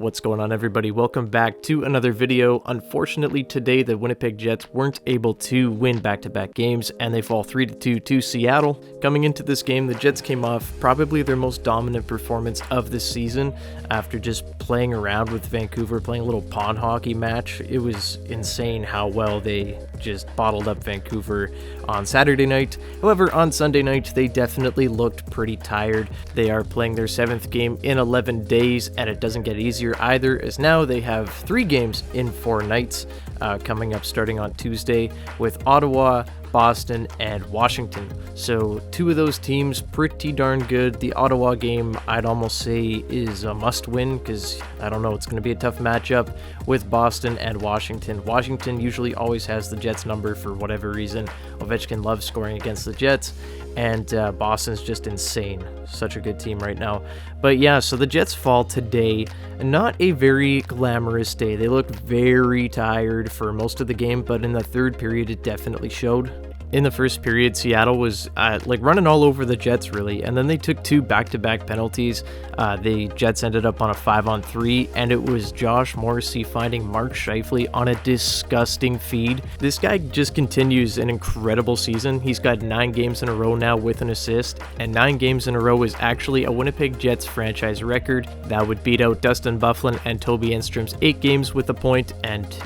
What's going on, everybody? Welcome back to another video. Unfortunately, today the Winnipeg Jets weren't able to win back-to-back games, and they fall 3-2 to Seattle. Coming into this game, the Jets came off probably their most dominant performance of the season after just playing around with Vancouver, playing a little pond hockey match. It was insane how well they just bottled up Vancouver on Saturday night. However, on Sunday night, they definitely looked pretty tired. They are playing their 7th game in 11 days, and it doesn't get easier either, as now they have 3 games in 4 nights coming up starting on Tuesday with Ottawa, Boston, and Washington. So 2 of those teams pretty darn good. The Ottawa game, I'd almost say, is a must win because, I don't know, it's going to be a tough matchup with Boston and Washington. Washington usually always has the Jets number for whatever reason. Ovechkin loves scoring against the Jets, and Boston's just insane. Such a good team right now. But yeah, so the Jets fall today. Not a very glamorous day. They looked very tired for most of the game, but in the third period, it definitely showed. In the first period, Seattle was running all over the Jets, really, and then they took 2 back-to-back penalties. The Jets ended up on a 5-on-3, and it was Josh Morrissey finding Mark Scheifele on a disgusting feed. This guy just continues an incredible season. He's got 9 games in a row now with an assist, and 9 games in a row is actually a Winnipeg Jets franchise record. That would beat out Dustin Byfuglien and Toby Enstrom's 8 games with a point, and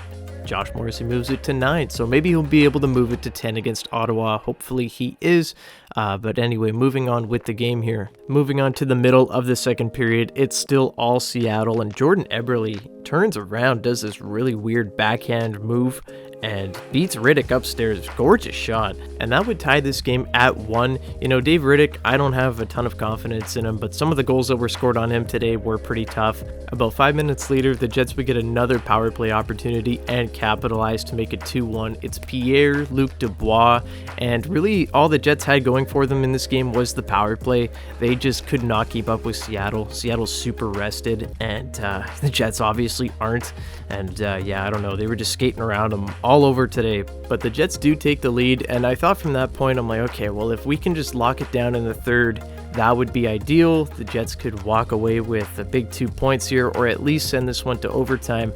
Josh Morrissey moves it to 9, so maybe he'll be able to move it to 10 against Ottawa. Hopefully he is. But anyway, moving on with the game here. Moving on to the middle of the second period, it's still all Seattle, and Jordan Eberle turns around, does this really weird backhand move, and beats Riddick upstairs. Gorgeous shot. And that would tie this game at 1. You know, Dave Riddick, I don't have a ton of confidence in him, but some of the goals that were scored on him today were pretty tough. About 5 minutes later, the Jets would get another power play opportunity and capitalize to make it 2-1. It's Pierre-Luc Dubois, and really all the Jets had going for them in this game was the power play. They just could not keep up with Seattle. Seattle's super rested, and the Jets obviously aren't. And yeah, I don't know. They were just skating around them all over today. But the Jets do take the lead, and I thought from that point, I'm like, okay, well, if we can just lock it down in the third, that would be ideal. The Jets could walk away with a big 2 points here, or at least send this one to overtime.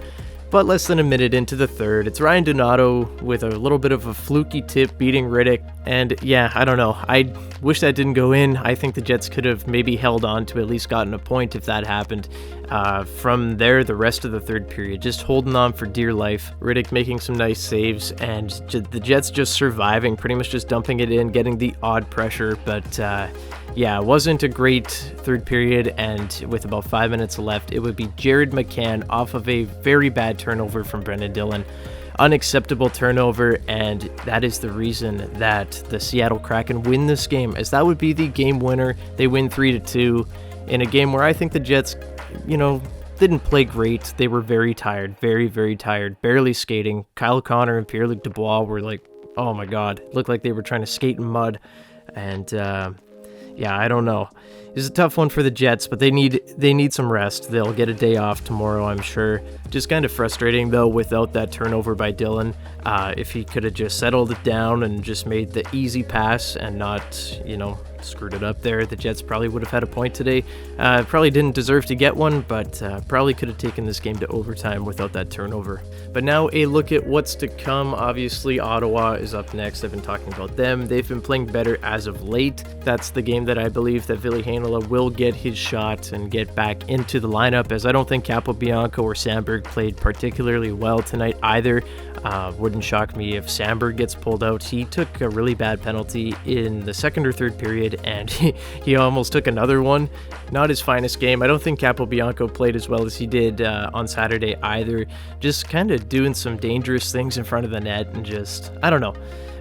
But less than a minute into the third, it's Ryan Donato with a little bit of a fluky tip beating Riddick. And yeah, I don't know. I wish that didn't go in. I think the Jets could have maybe held on to at least gotten a point if that happened. From there, the rest of the third period, just holding on for dear life. Riddick making some nice saves, and the Jets just surviving, pretty much just dumping it in, getting the odd pressure. But yeah, it wasn't a great third period, and with about 5 minutes left, it would be Jared McCann off of a very bad turnover from Brendan Dillon. Unacceptable turnover, and that is the reason that the Seattle Kraken win this game, as that would be the game winner. They win 3-2 in a game where I think the Jets, you know, didn't play great. They were very tired, very tired, barely skating. Kyle Connor and Pierre-Luc Dubois were like, oh my god, looked like they were trying to skate in mud. And yeah, I don't know. It's a tough one for the Jets, but they need some rest. They'll get a day off tomorrow, I'm sure. Just kind of frustrating, though, without that turnover by Dillon. If he could have just settled it down and just made the easy pass and not, you know, screwed it up there, the Jets probably would have had a point today. Probably didn't deserve to get one, but probably could have taken this game to overtime without that turnover. But now a look at what's to come. Obviously, Ottawa is up next. I've been talking about them. They've been playing better as of late. That's the game that I believe that Ville Heinola will get his shot and get back into the lineup, as I don't think Capobianco or Sandberg played particularly well tonight either. Wouldn't shock me if Sandberg gets pulled out. He took a really bad penalty in the second or third period, and he almost took another one. Not his finest game. I don't think Capobianco played as well as he did on Saturday either. Just kind of doing some dangerous things in front of the net and just, I don't know,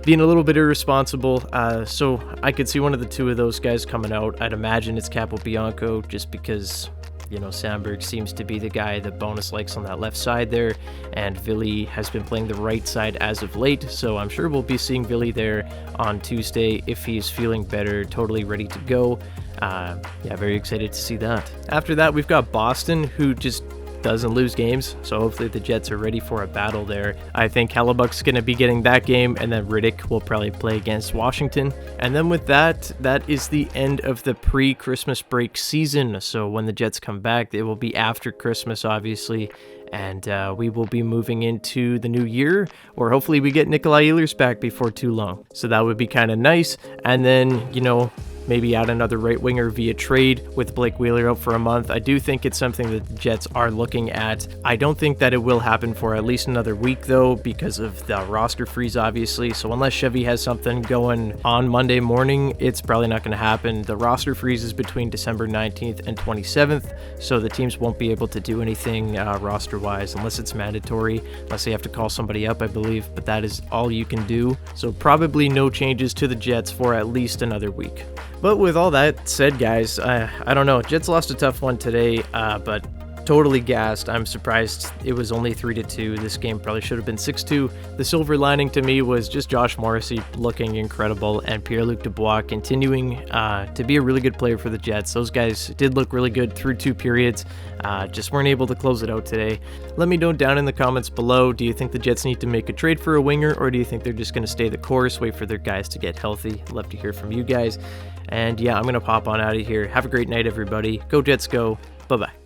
being a little bit irresponsible. So I could see one of the 2 of those guys coming out. I'd imagine it's Capobianco, just because, you know, Sandberg seems to be the guy that Bonus likes on that left side there, and Ville has been playing the right side as of late, so I'm sure we'll be seeing Ville there on Tuesday if he's feeling better, totally ready to go. Yeah, very excited to see that. After that, we've got Boston, who just doesn't lose games, so hopefully the Jets are ready for a battle there. I think Hellebuck's going to be getting that game, and then Riddick will probably play against Washington. And then with that, that is the end of the pre-Christmas break season. So when the Jets come back, it will be after Christmas, obviously, and we will be moving into the new year, or hopefully we get Nikolai Ehlers back before too long. So that would be kind of nice. And then, you know, maybe add another right winger via trade with Blake Wheeler out for a month. I do think it's something that the Jets are looking at. I don't think that it will happen for at least another week though, because of the roster freeze, obviously. So unless Chevy has something going on Monday morning, it's probably not going to happen. The roster freeze is between December 19th and 27th, so the teams won't be able to do anything roster-wise unless it's mandatory, unless they have to call somebody up, I believe, but that is all you can do. So probably no changes to the Jets for at least another week. But with all that said, guys, I don't know. Jets lost a tough one today, but totally gassed. I'm surprised it was only 3-2. This game probably should have been 6-2. The silver lining to me was just Josh Morrissey looking incredible and Pierre-Luc Dubois continuing to be a really good player for the Jets. Those guys did look really good through 2 periods. Just weren't able to close it out today. Let me know down in the comments below, do you think the Jets need to make a trade for a winger, or do you think they're just going to stay the course, wait for their guys to get healthy? Love to hear from you guys. And yeah, I'm going to pop on out of here. Have a great night, everybody. Go Jets, go. Bye-bye.